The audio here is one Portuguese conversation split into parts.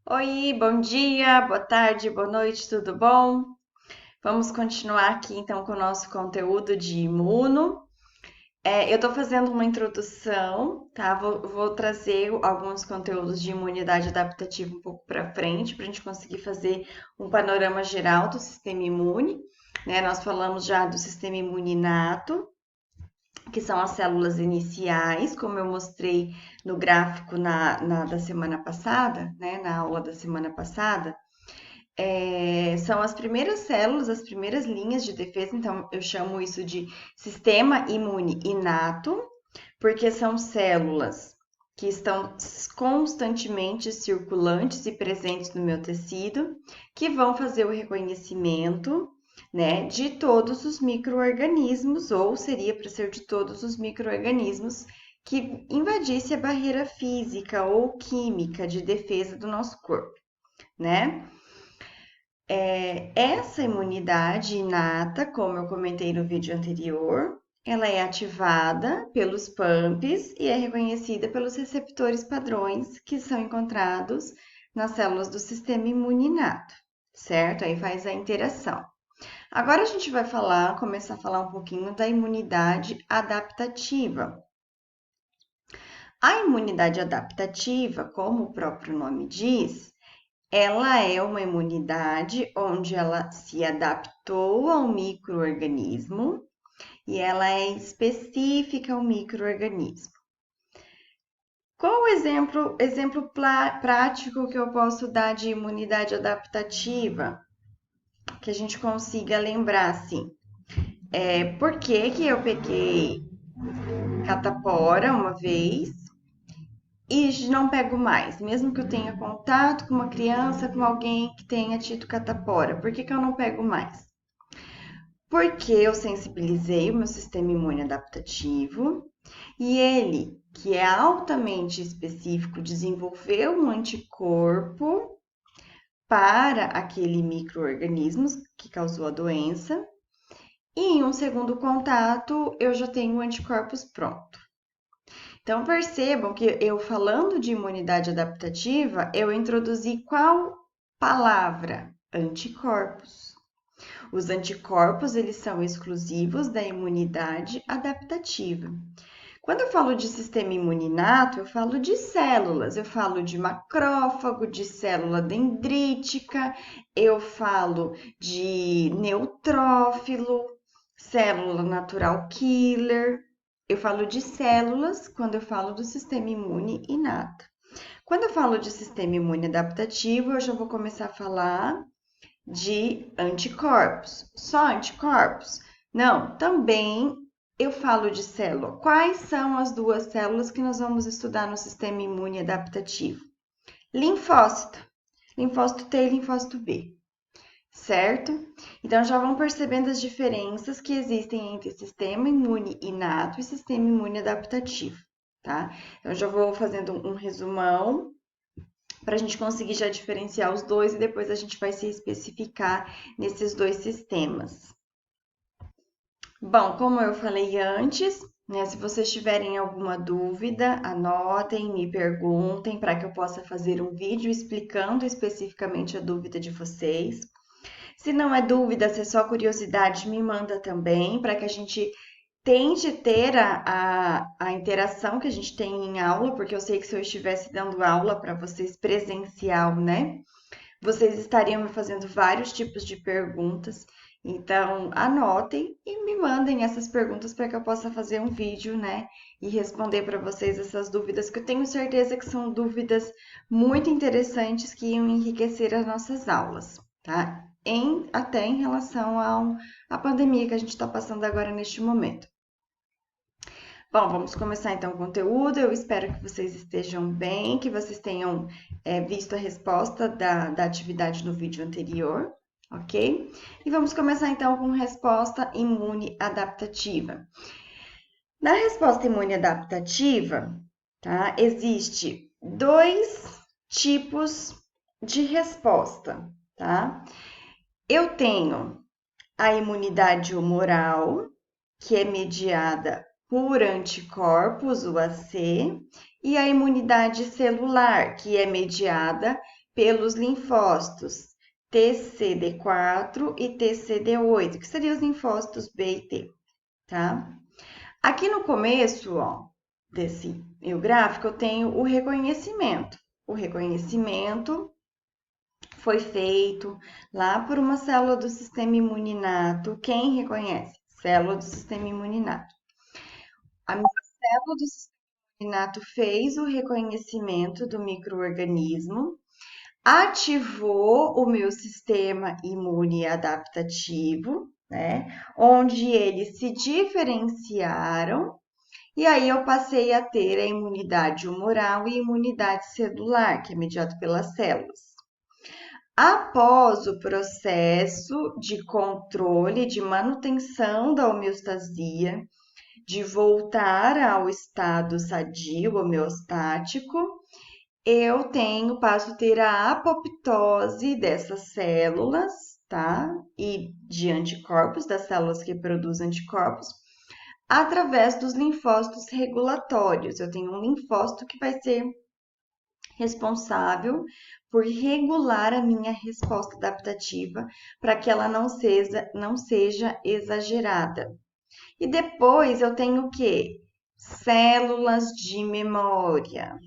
Oi, bom dia, boa tarde, boa noite, tudo bom? Vamos continuar aqui então com o nosso conteúdo de imuno. Eu tô fazendo uma introdução, tá? Vou trazer alguns conteúdos de imunidade adaptativa um pouco para frente, para a gente conseguir fazer um panorama geral do sistema imune, né? Nós falamos já do sistema imune inato, que são as células iniciais, como eu mostrei no gráfico da semana passada, né? Na aula da semana passada. São as primeiras células, as primeiras linhas de defesa, então eu chamo isso de sistema imune inato, porque são células que estão constantemente circulantes e presentes no meu tecido, que vão fazer o reconhecimento, né, de todos os micro-organismos, ou seria para ser de todos os micro-organismos que invadisse a barreira física ou química de defesa do nosso corpo, né? Essa imunidade inata, como eu comentei no vídeo anterior, ela é ativada pelos PAMPs e é reconhecida pelos receptores padrões que são encontrados nas células do sistema imune inato, certo? Aí faz a interação. Agora a gente vai começar a falar um pouquinho da imunidade adaptativa. A imunidade adaptativa, como o próprio nome diz, ela é uma imunidade onde ela se adaptou ao microorganismo e ela é específica ao microorganismo. Qual o exemplo prático que eu posso dar de imunidade adaptativa? Que a gente consiga lembrar assim. Por que que eu peguei catapora uma vez e não pego mais, mesmo que eu tenha contato com uma criança, com alguém que tenha tido catapora, por que que eu não pego mais? Porque eu sensibilizei o meu sistema imune adaptativo e ele, que é altamente específico, desenvolveu um anticorpo para aquele microorganismo que causou a doença, e em um segundo contato eu já tenho anticorpos pronto. Então percebam que eu falando de imunidade adaptativa, eu introduzi qual palavra? Anticorpos. Os anticorpos, eles são exclusivos da imunidade adaptativa. Quando eu falo de sistema imune inato, eu falo de células, eu falo de macrófago, de célula dendrítica, eu falo de neutrófilo, célula natural killer. Eu falo de células quando eu falo do sistema imune inato. Quando eu falo de sistema imune adaptativo, eu já vou começar a falar de anticorpos. Só anticorpos? Não, também eu falo de célula. Quais são as duas células que nós vamos estudar no sistema imune adaptativo? Linfócito. Linfócito T e linfócito B, certo? Então já vão percebendo as diferenças que existem entre sistema imune inato e sistema imune adaptativo, tá? Então já vou fazendo um resumão para a gente conseguir já diferenciar os dois e depois a gente vai se especificar nesses dois sistemas. Bom, como eu falei antes, né, se vocês tiverem alguma dúvida, anotem, me perguntem para que eu possa fazer um vídeo explicando especificamente a dúvida de vocês. Se não é dúvida, se é só curiosidade, me manda também, para que a gente tente ter a interação que a gente tem em aula, porque eu sei que se eu estivesse dando aula para vocês presencial, né? Vocês estariam me fazendo vários tipos de perguntas. Então, anotem e me mandem essas perguntas para que eu possa fazer um vídeo, né? E responder para vocês essas dúvidas, que eu tenho certeza que são dúvidas muito interessantes que iam enriquecer as nossas aulas, tá? Até em relação à pandemia que a gente está passando agora neste momento. Bom, vamos começar então o conteúdo. Eu espero que vocês estejam bem, que vocês tenham visto a resposta da atividade no vídeo anterior, ok? E vamos começar então com resposta imune adaptativa. Na resposta imune adaptativa, tá? Existe dois tipos de resposta, tá? Eu tenho a imunidade humoral, que é mediada por anticorpos, o AC, e a imunidade celular, que é mediada pelos linfócitos TCD4 e TCD8, que seriam os linfócitos B e T, tá? Aqui no começo, ó, desse meu gráfico, eu tenho o reconhecimento. O reconhecimento foi feito lá por uma célula do sistema imune inato. Quem reconhece? Célula do sistema imune inato. A minha célula do sistema imune inato fez o reconhecimento do microorganismo, ativou o meu sistema imune adaptativo, né? Onde eles se diferenciaram, e aí eu passei a ter a imunidade humoral e imunidade celular, que é mediado pelas células. Após o processo de controle, de manutenção da homeostasia, de voltar ao estado sadio, homeostático, eu passo a ter a apoptose dessas células, tá? E de anticorpos, das células que produzem anticorpos, através dos linfócitos regulatórios. Eu tenho um linfócito que vai ser responsável por regular a minha resposta adaptativa para que ela não seja exagerada. E depois eu tenho o quê? Células de memória.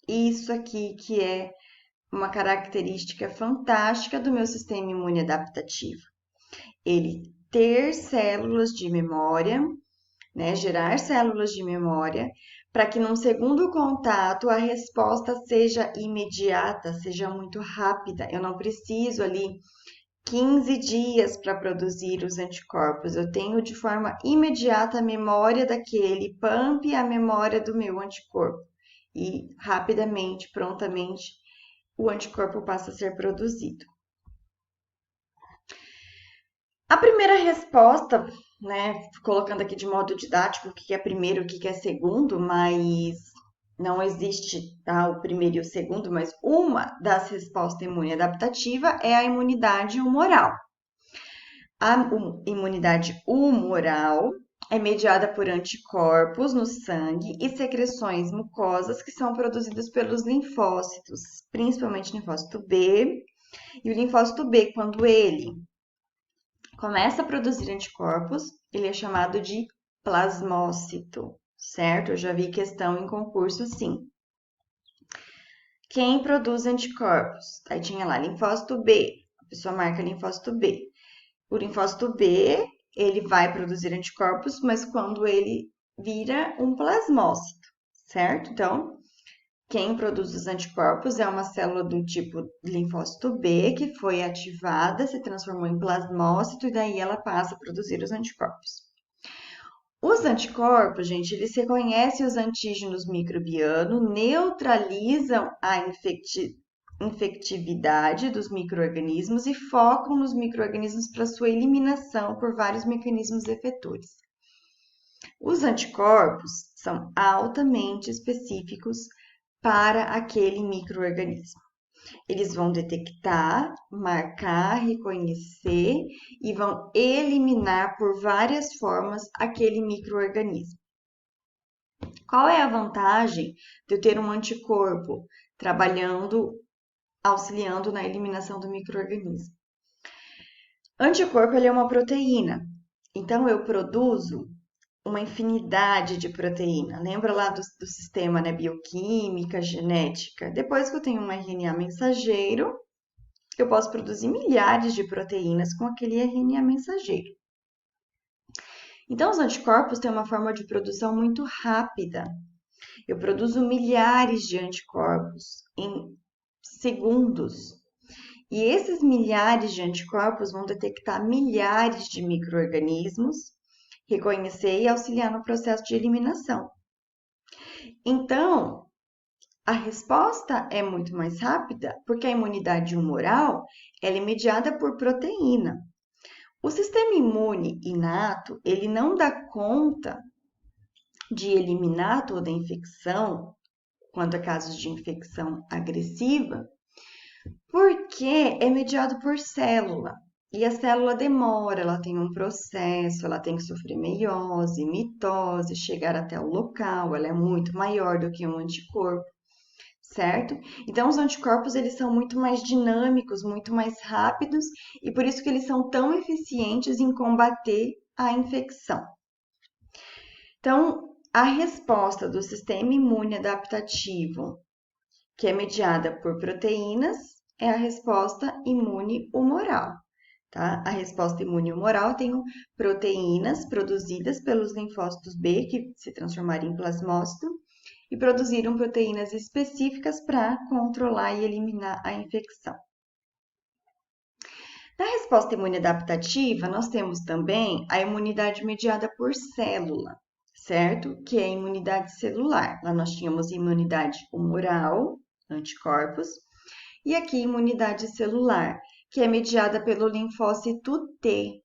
Isso aqui que é uma característica fantástica do meu sistema imune adaptativo. Ele ter células de memória, né? Gerar células de memória, para que num segundo contato a resposta seja imediata, seja muito rápida. Eu não preciso ali 15 dias para produzir os anticorpos. Eu tenho de forma imediata a memória daquele pump e a memória do meu anticorpo. E rapidamente, prontamente, o anticorpo passa a ser produzido. A primeira resposta, né, colocando aqui de modo didático o que é primeiro, o que é segundo, mas não existe, tá, o primeiro e o segundo, mas uma das respostas imune adaptativa é a imunidade humoral. A imunidade humoral é mediada por anticorpos no sangue e secreções mucosas que são produzidas pelos linfócitos, principalmente o linfócito B. E o linfócito B, quando ele começa a produzir anticorpos, ele é chamado de plasmócito, certo? Eu já vi questão em concurso assim. Quem produz anticorpos? Aí tinha lá linfócito B, a pessoa marca linfócito B. O linfócito B, ele vai produzir anticorpos, mas quando ele vira um plasmócito, certo? Então, quem produz os anticorpos é uma célula do tipo linfócito B que foi ativada, se transformou em plasmócito e daí ela passa a produzir os anticorpos. Os anticorpos, gente, eles reconhecem os antígenos microbianos, neutralizam a infectividade dos micro-organismos e focam nos micro-organismos para sua eliminação por vários mecanismos efetores. Os anticorpos são altamente específicos para aquele microorganismo. Eles vão detectar, marcar, reconhecer e vão eliminar por várias formas aquele microorganismo. Qual é a vantagem de eu ter um anticorpo trabalhando, auxiliando na eliminação do microorganismo? Anticorpo ele é uma proteína, então eu produzo uma infinidade de proteína. Lembra lá do sistema, né, bioquímica, genética? Depois que eu tenho um RNA mensageiro, eu posso produzir milhares de proteínas com aquele RNA mensageiro. Então, os anticorpos têm uma forma de produção muito rápida. Eu produzo milhares de anticorpos em segundos. E esses milhares de anticorpos vão detectar milhares de micro-organismos, reconhecer e auxiliar no processo de eliminação. Então, a resposta é muito mais rápida porque a imunidade humoral ela é mediada por proteína. O sistema imune inato, ele não dá conta de eliminar toda a infecção, quando é casos de infecção agressiva, porque é mediado por célula. E a célula demora, ela tem um processo, ela tem que sofrer meiose, mitose, chegar até o local, ela é muito maior do que um anticorpo, certo? Então, os anticorpos, eles são muito mais dinâmicos, muito mais rápidos, e por isso que eles são tão eficientes em combater a infecção. Então, a resposta do sistema imune adaptativo, que é mediada por proteínas, é a resposta imune humoral. Tá? A resposta imune humoral tem proteínas produzidas pelos linfócitos B, que se transformaram em plasmócito, e produziram proteínas específicas para controlar e eliminar a infecção. Na resposta imune adaptativa, nós temos também a imunidade mediada por célula, certo? Que é a imunidade celular. Lá nós tínhamos imunidade humoral, anticorpos, e aqui imunidade celular, que é mediada pelo linfócito T,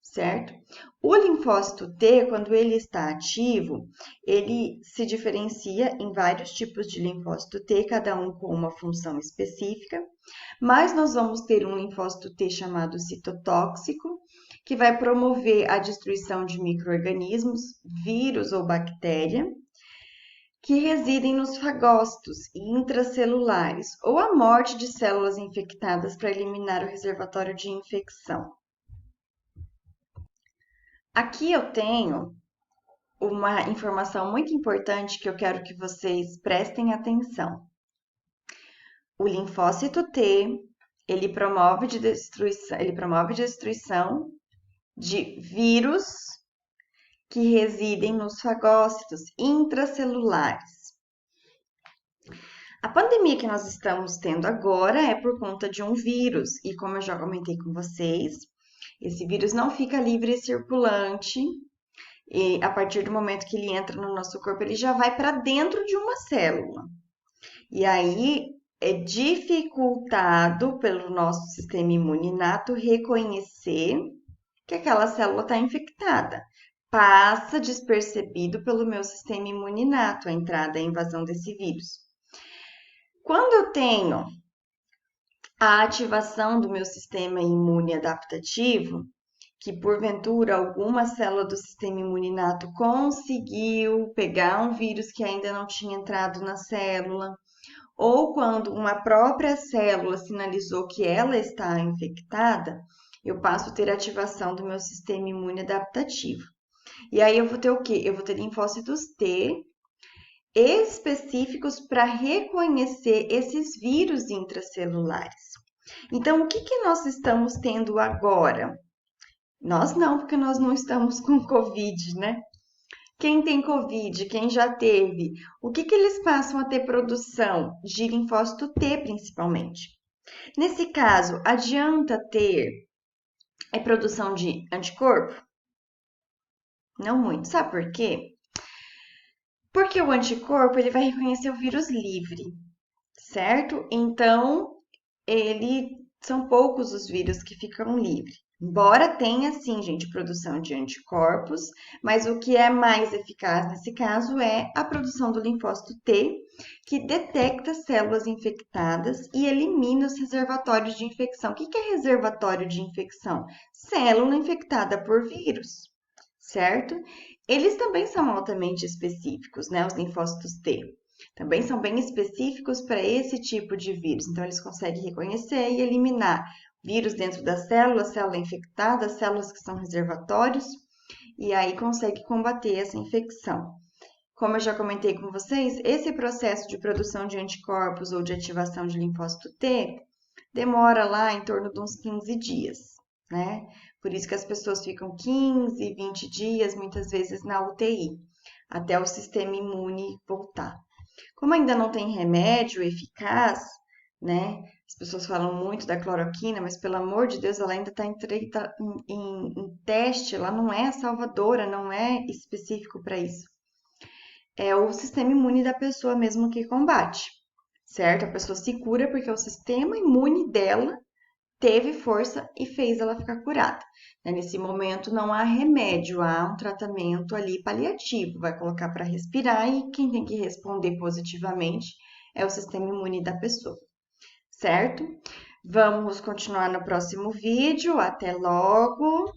certo? O linfócito T, quando ele está ativo, ele se diferencia em vários tipos de linfócito T, cada um com uma função específica, mas nós vamos ter um linfócito T chamado citotóxico, que vai promover a destruição de micro-organismos, vírus ou bactéria, que residem nos fagócitos intracelulares, ou a morte de células infectadas para eliminar o reservatório de infecção. Aqui eu tenho uma informação muito importante que eu quero que vocês prestem atenção. O linfócito T, ele promove destruição de vírus que residem nos fagócitos intracelulares. A pandemia que nós estamos tendo agora é por conta de um vírus, e como eu já comentei com vocês, esse vírus não fica livre e circulante, e a partir do momento que ele entra no nosso corpo, ele já vai para dentro de uma célula. E aí é dificultado pelo nosso sistema imune inato reconhecer que aquela célula está infectada. Passa despercebido pelo meu sistema imune inato a entrada e a invasão desse vírus. Quando eu tenho a ativação do meu sistema imune adaptativo, que porventura alguma célula do sistema imune inato conseguiu pegar um vírus que ainda não tinha entrado na célula, ou quando uma própria célula sinalizou que ela está infectada, eu passo a ter ativação do meu sistema imune adaptativo. E aí eu vou ter o quê? Eu vou ter linfócitos T específicos para reconhecer esses vírus intracelulares. Então, o que nós estamos tendo agora? Nós não, porque nós não estamos com Covid, né? Quem tem Covid, quem já teve, o que eles passam a ter produção? De linfócito T, principalmente. Nesse caso, adianta ter produção de anticorpo? Não muito. Sabe por quê? Porque o anticorpo, ele vai reconhecer o vírus livre, certo? Então, são poucos os vírus que ficam livres. Embora tenha, sim, gente, produção de anticorpos, mas o que é mais eficaz nesse caso é a produção do linfócito T, que detecta células infectadas e elimina os reservatórios de infecção. O que é reservatório de infecção? Célula infectada por vírus, certo? Eles também são altamente específicos, né? Os linfócitos T. Também são bem específicos para esse tipo de vírus. Então, eles conseguem reconhecer e eliminar vírus dentro da célula infectada, células que são reservatórios, e aí consegue combater essa infecção. Como eu já comentei com vocês, esse processo de produção de anticorpos ou de ativação de linfócito T demora lá em torno de uns 15 dias, né? Por isso que as pessoas ficam 15, 20 dias, muitas vezes na UTI, até o sistema imune voltar. Como ainda não tem remédio eficaz, né? As pessoas falam muito da cloroquina, mas pelo amor de Deus, ela ainda está em teste, ela não é salvadora, não é específico para isso. É o sistema imune da pessoa mesmo que combate, certo? A pessoa se cura porque o sistema imune dela teve força e fez ela ficar curada. Nesse momento não há remédio, há um tratamento ali paliativo, vai colocar para respirar e quem tem que responder positivamente é o sistema imune da pessoa, certo? Vamos continuar no próximo vídeo, até logo!